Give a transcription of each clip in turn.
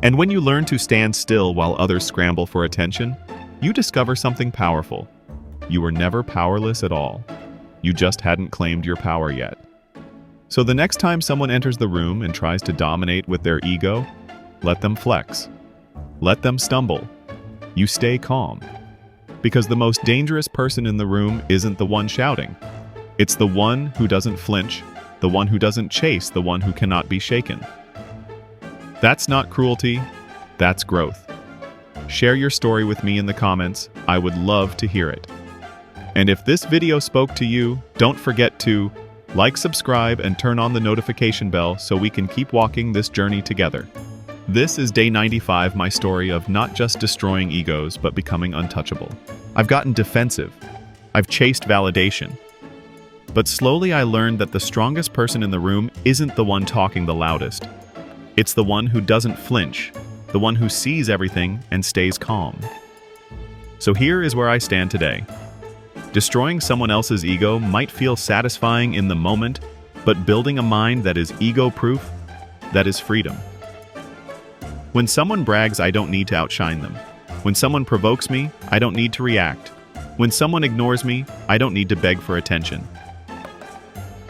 And when you learn to stand still while others scramble for attention, you discover something powerful. You were never powerless at all. You just hadn't claimed your power yet. So the next time someone enters the room and tries to dominate with their ego, let them flex. Let them stumble. You stay calm. Because the most dangerous person in the room isn't the one shouting. It's the one who doesn't flinch, the one who doesn't chase, the one who cannot be shaken. That's not cruelty, that's growth. Share your story with me in the comments. I would love to hear it. And if this video spoke to you, don't forget to like, subscribe, and turn on the notification bell so we can keep walking this journey together. This is day 95, my story of not just destroying egos, but becoming untouchable. I've gotten defensive. I've chased validation. But slowly I learned that the strongest person in the room isn't the one talking the loudest. It's the one who doesn't flinch, the one who sees everything and stays calm. So here is where I stand today. Destroying someone else's ego might feel satisfying in the moment, but building a mind that is ego-proof, that is freedom. When someone brags, I don't need to outshine them. When someone provokes me, I don't need to react. When someone ignores me, I don't need to beg for attention.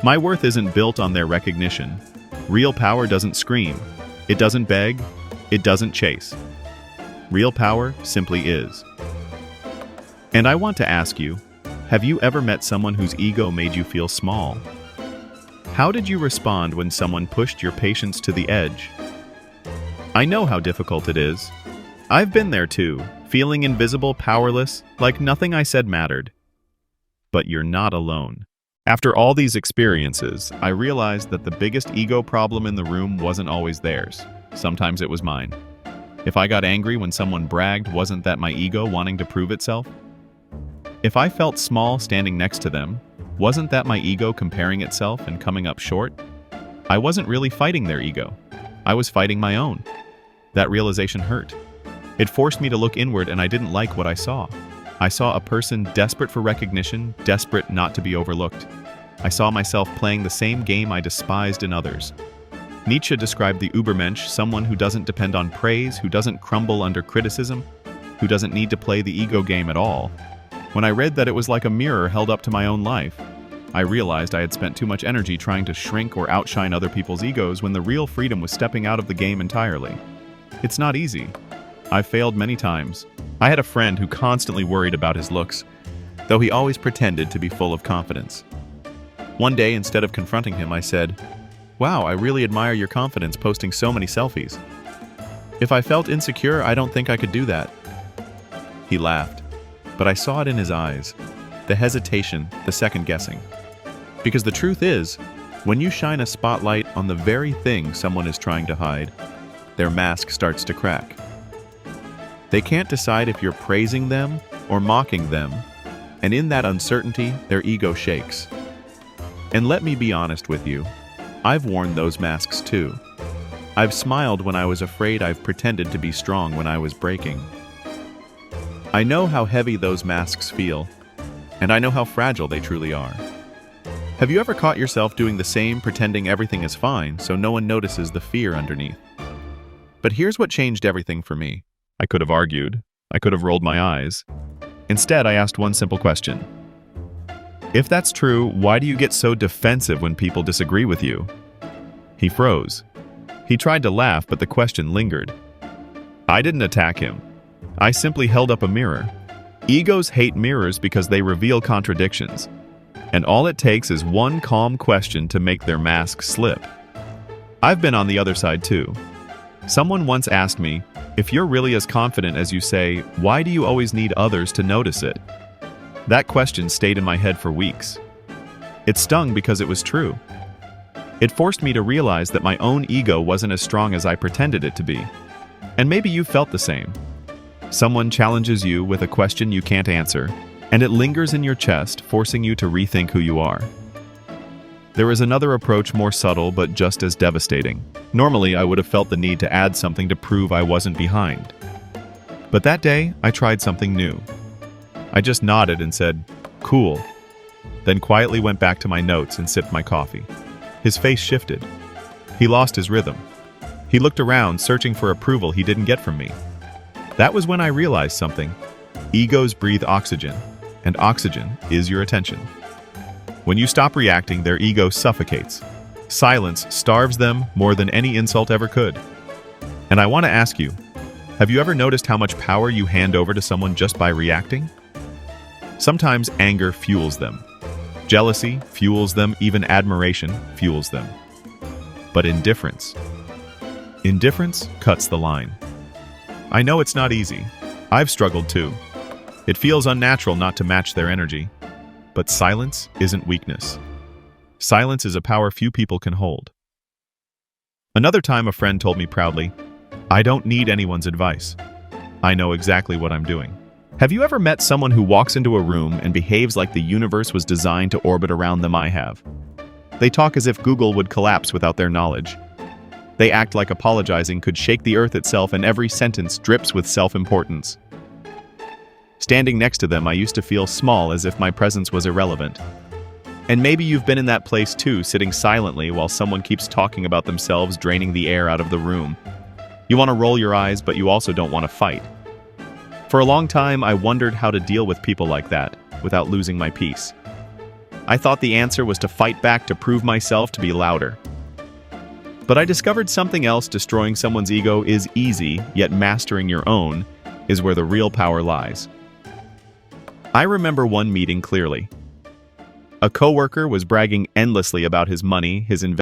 My worth isn't built on their recognition. Real power doesn't scream. It doesn't beg. It doesn't chase. Real power simply is. And I want to ask you, have you ever met someone whose ego made you feel small? How did you respond when someone pushed your patience to the edge? I know how difficult it is. I've been there too, feeling invisible, powerless, like nothing I said mattered. But you're not alone. After all these experiences, I realized that the biggest ego problem in the room wasn't always theirs. Sometimes it was mine. If I got angry when someone bragged, wasn't that my ego wanting to prove itself? If I felt small standing next to them, wasn't that my ego comparing itself and coming up short? I wasn't really fighting their ego. I was fighting my own. That realization hurt. It forced me to look inward, and I didn't like what I saw. I saw a person desperate for recognition, desperate not to be overlooked. I saw myself playing the same game I despised in others. Nietzsche described the Übermensch, someone who doesn't depend on praise, who doesn't crumble under criticism, who doesn't need to play the ego game at all. When I read that it was like a mirror held up to my own life, I realized I had spent too much energy trying to shrink or outshine other people's egos when the real freedom was stepping out of the game entirely. It's not easy. I've failed many times. I had a friend who constantly worried about his looks, though he always pretended to be full of confidence. One day, instead of confronting him, I said, "Wow, I really admire your confidence posting so many selfies. If I felt insecure, I don't think I could do that." He laughed, but I saw it in his eyes, the hesitation, the second-guessing. Because the truth is, when you shine a spotlight on the very thing someone is trying to hide, their mask starts to crack. They can't decide if you're praising them or mocking them, and in that uncertainty, their ego shakes. And let me be honest with you, I've worn those masks too. I've smiled when I was afraid. I've pretended to be strong when I was breaking. I know how heavy those masks feel, and I know how fragile they truly are. Have you ever caught yourself doing the same, pretending everything is fine so no one notices the fear underneath? But here's what changed everything for me. I could have argued. I could have rolled my eyes. Instead, I asked one simple question. If that's true, why do you get so defensive when people disagree with you? He froze. He tried to laugh, but the question lingered. I didn't attack him. I simply held up a mirror. Egos hate mirrors because they reveal contradictions. And all it takes is one calm question to make their mask slip. I've been on the other side too. Someone once asked me, if you're really as confident as you say, why do you always need others to notice it? That question stayed in my head for weeks. It stung because it was true. It forced me to realize that my own ego wasn't as strong as I pretended it to be. And maybe you felt the same. Someone challenges you with a question you can't answer, and it lingers in your chest, forcing you to rethink who you are. There is another approach, more subtle but just as devastating. Normally, I would have felt the need to add something to prove I wasn't behind. But that day, I tried something new. I just nodded and said, "Cool," then quietly went back to my notes and sipped my coffee. His face shifted. He lost his rhythm. He looked around, searching for approval he didn't get from me. That was when I realized something. Egos breathe oxygen, and oxygen is your attention. When you stop reacting, their ego suffocates. Silence starves them more than any insult ever could. And I want to ask you, have you ever noticed how much power you hand over to someone just by reacting? Sometimes anger fuels them. Jealousy fuels them, even admiration fuels them. But indifference cuts the line. I know it's not easy. I've struggled too. It feels unnatural not to match their energy. But silence isn't weakness. Silence is a power few people can hold. Another time a friend told me proudly, "I don't need anyone's advice. I know exactly what I'm doing." Have you ever met someone who walks into a room and behaves like the universe was designed to orbit around them? I have. They talk as if Google would collapse without their knowledge. They act like apologizing could shake the earth itself, and every sentence drips with self-importance. Standing next to them, I used to feel small, as if my presence was irrelevant. And maybe you've been in that place too, sitting silently while someone keeps talking about themselves, draining the air out of the room. You want to roll your eyes, but you also don't want to fight. For a long time, I wondered how to deal with people like that, without losing my peace. I thought the answer was to fight back, to prove myself, to be louder. But I discovered something else. Destroying someone's ego is easy, yet mastering your own is where the real power lies. I remember one meeting clearly. A coworker was bragging endlessly about his money, his investment.